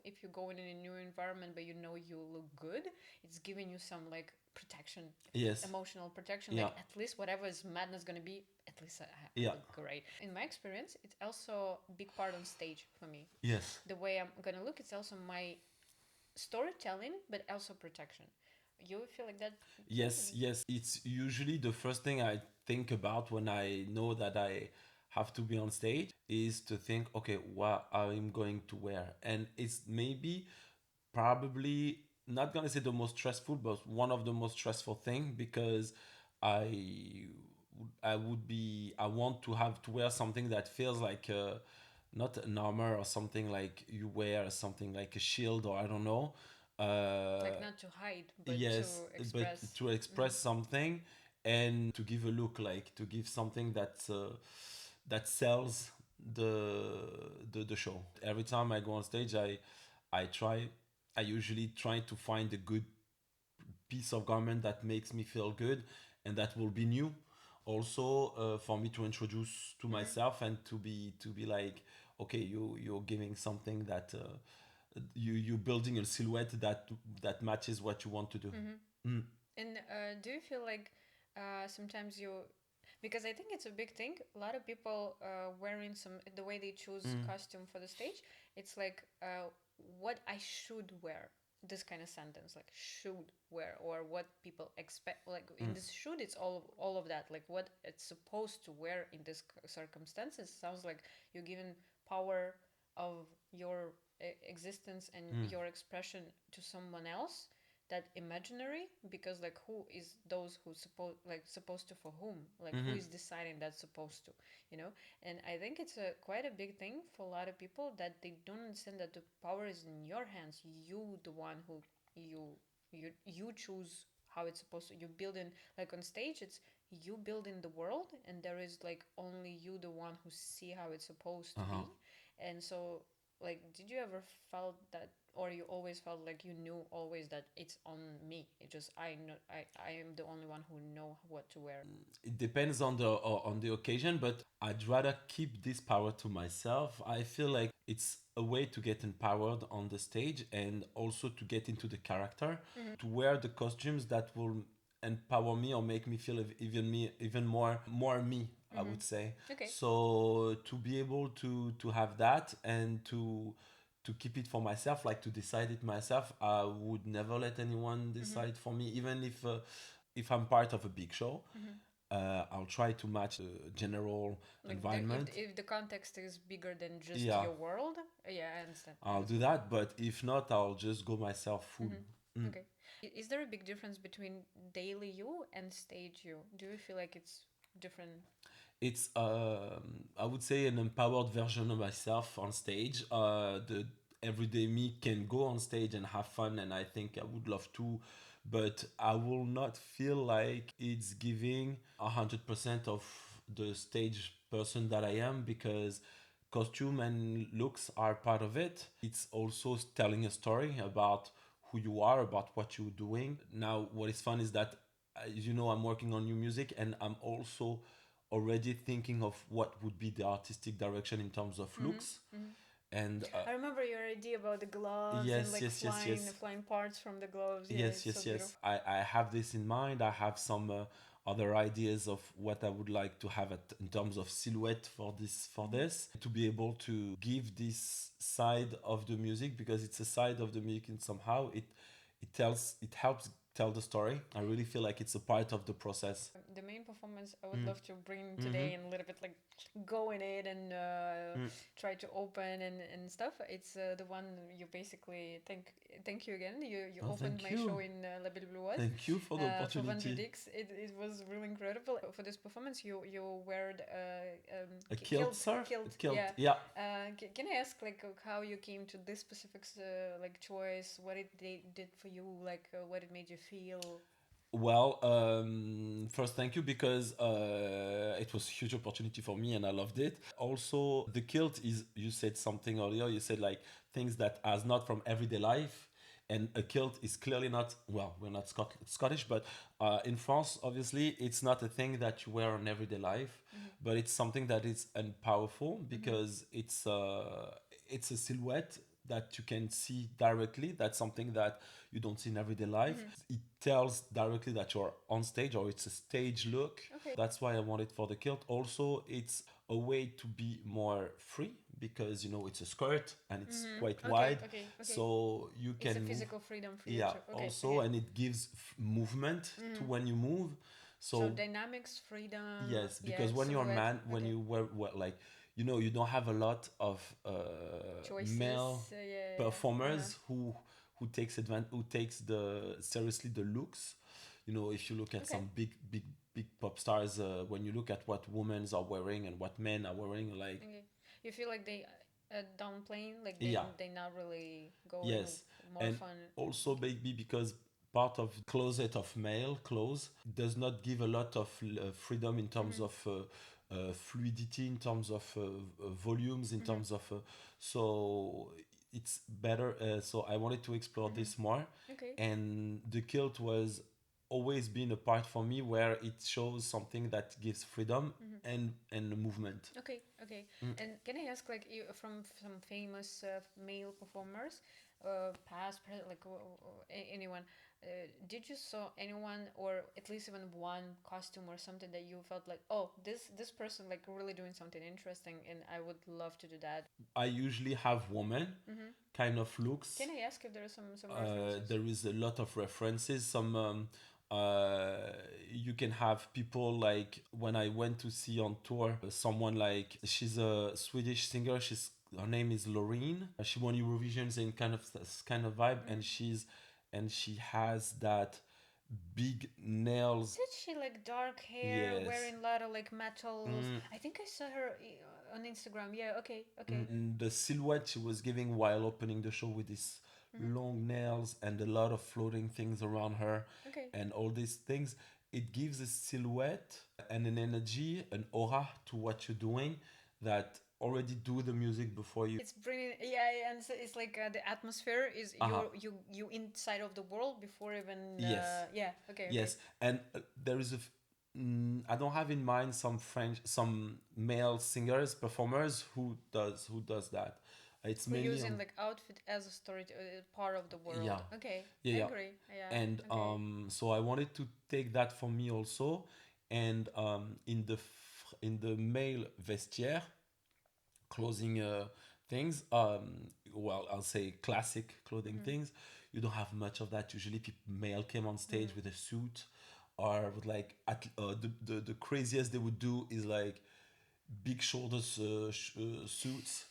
if you go in a new environment but you know you look good, it's giving you some like protection, Yes. emotional protection, Yeah. like at least whatever is madness gonna be, at least I Yeah. look great. In my experience, it's also a big part on stage for me. Yes. The way I'm gonna look, it's also my storytelling, but also protection. You feel like that too? Yes, yes. It's usually the first thing I think about when I know that I have to be on stage is to think, okay, what I'm going to wear. And it's maybe probably not gonna say the most stressful, but one of the most stressful thing because I I want to have to wear something that feels like not an armor or something like you wear something like a shield or I don't know. Like Uh, not to hide, but to yes, but express. to Mm-hmm. express something and to give a look, like to give something that that sells the show. Every time I go on stage, I try I usually try to find a good piece of garment that makes me feel good and that will be new also for me to introduce to Mm-hmm. myself and to be like, okay, you're giving something that you're building a silhouette that matches what you want to do. Mm-hmm. Mm. And do you feel like sometimes you, because I think it's a big thing. A lot of people wearing some the way they choose Mm. costume for the stage. It's like what I should wear. This kind of sentence, like should wear, or what people expect. Like in Mm. this should, it's all of that. Like what it's supposed to wear in this circumstances. Sounds like you're given power of your existence and Mm. your expression to someone else, that imaginary, because like who is those who supposed to for whom, like who Mm-hmm. is deciding that's supposed to, you know. And I think it's a quite a big thing for a lot of people that they don't understand that the power is in your hands. You the one who you you choose how it's supposed to, you build in, like on stage it's you build in the world, and there is like only you the one who see how it's supposed to Uh-huh. be. And so, like, did you ever felt that, or you always felt like you knew always that it's on me? It just I know I am the only one who know what to wear. It depends on the occasion, but I'd rather keep this power to myself. I feel like it's a way to get empowered on the stage and also to get into the character, Mm-hmm. to wear the costumes that will empower me or make me feel even more me, I Mm-hmm. would say. Okay. So to be able to have that and to keep it for myself, like to decide it myself, I would never let anyone Mm-hmm. decide for me, even if I'm part of a big show. Mm-hmm. I'll try to match the general Like environment. if the context is bigger than just Yeah, your world, yeah, I understand. I I'll do understand. that. But if not, I'll just go myself full. Mm-hmm. Mm. Okay. Is there a big difference between daily you and stage you? Do you feel like it's different? It's I would say an empowered version of myself on stage. The everyday me can go on stage and have fun, and I think I would love to, but I will not feel like it's giving 100% of the stage person that I am because costume and looks are part of it. It's also telling a story about who you are, about what you're doing. Now, what is fun is that, you know, I'm working on new music and I'm also already thinking of what would be the artistic direction in terms of Mm-hmm. looks. Mm-hmm. And I remember your idea about the gloves and yes, like yes, yes, yes. flying parts from the gloves. Yeah, Yes, it's so yes, beautiful. yes. I have this in mind. I have some other ideas of what I would like to have in terms of silhouette for Mm-hmm. this to be able to give this side of the music because it's a side of the music and somehow it helps tell the story. I really feel like it's a part of the process. The main performance I would Mm. love to bring Mm-hmm. today and a little bit like go in it and Mm. try to open and stuff. It's the one you basically thank you again. You Oh, opened thank my show you. in La Belle Bloise Thank you for the for opportunity. Vendredix. It was really incredible. For this performance, you wear A kilt, sir? A kilt. kilt. Yeah. Yeah. Can I ask like how you came to this specific like choice? What it did for you? Like what it made you feel? Well, first, thank you because it was a huge opportunity for me and I loved it. Also, the kilt is, you said something earlier, you said like things that are not from everyday life. And a kilt is clearly not, well, we're not Scottish, but in France, obviously, it's not a thing that you wear in everyday life, Mm-hmm. but it's something that is powerful Mm-hmm. because it's a silhouette that you can see directly. That's something that you don't see in everyday life. It tells directly that you're on stage, or it's a stage look. Okay. That's why I want it for the kilt. Also, it's a way to be more free because it's a skirt and it's quite Okay. wide, Okay. Okay. so you It's a can move. physical freedom for you Yeah, too. Okay. also, Okay. and it gives movement to when you move. So So dynamics, freedom, yes, yeah, because when you're a silhouette. man, when Okay. you wear like you don't have a lot of male Choices. Yeah. Yeah. performers who takes the seriously the looks. If you look at Okay. some big pop stars, when you look at what women are wearing and what men are wearing, like Okay. You feel like they downplaying, like yeah, they not really going yes, more and fun. also Okay. maybe because part of the closet of male clothes does not give a lot of freedom in terms of fluidity, in terms of volumes, in terms of so it's better. So I wanted to explore this more, Okay. and the kilt was always been a part for me where it shows something that gives freedom and movement. Okay, okay. And can I ask, like, you from some famous male performers, past, present, like anyone? Did you saw anyone, or at least even one costume or something that you felt like, oh, this person like really doing something interesting, and I would love to do that. I usually have woman kind of looks. Can I ask if there are some references? There is a lot of references. Uh, you can have people like when I went to see on tour, someone like she's a Swedish singer. Her name is Loreen. She won Eurovisions in kind of this kind of vibe, and she has that big nails. Did she like dark hair, Yes. wearing a lot of like metals? I think I saw her on Instagram. Yeah. Okay. Okay. The silhouette she was giving while opening the show with these long nails and a lot of floating things around her Okay. and all these things, it gives a silhouette and an energy, an aura to what you're doing that already do the music before you. It's bringing, yeah, yeah, and so it's like the atmosphere is Uh-huh. you inside of the world before even Yes. yeah, okay, okay. Yes, and there is I don't have in mind some male singers, performers who does that. It's Who mainly using on like outfit as a story part of the yeah, world. Okay, yeah, I yeah. agree. Yeah. And Okay. so I wanted to take that for me also, and in the male vestiaire clothing things, well, I'll say classic clothing things, you don't have much of that. Usually male came on stage with a suit, or with like the craziest they would do is like big shoulders suits,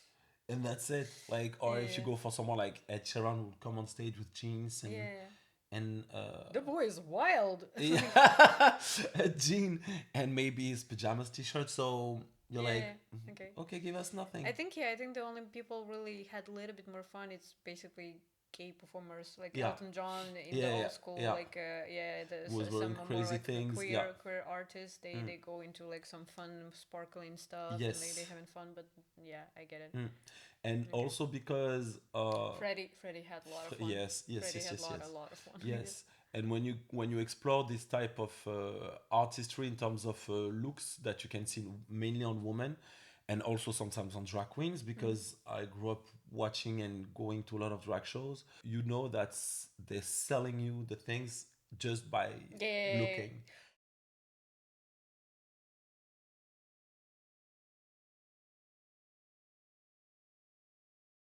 and that's it. Like, or if you Yeah. go for someone like Ed Sheeran, who would come on stage with jeans Yeah. and The boy is wild. yeah, a jean and maybe his pajamas t-shirt. So you're like, Yeah. Okay. okay, give us nothing. I think the only people really had a little bit more fun. It's basically gay performers like Yeah, Elton John in the yeah, yeah, old school, yeah. like yeah, Was some wearing more crazy like things. Yeah. queer artists. They go into like some fun sparkling stuff and like they Yes. having fun. But yeah, I get it. And Okay. also because Freddie had a lot of fun. yes, yes, Freddie yes, had yes, yes, a lot of fun. Yeah. yes. And when you explore this type of artistry in terms of looks that you can see mainly on women, and also sometimes on drag queens, because I grew up watching and going to a lot of drag shows, that they're selling you the things just by Yeah. looking.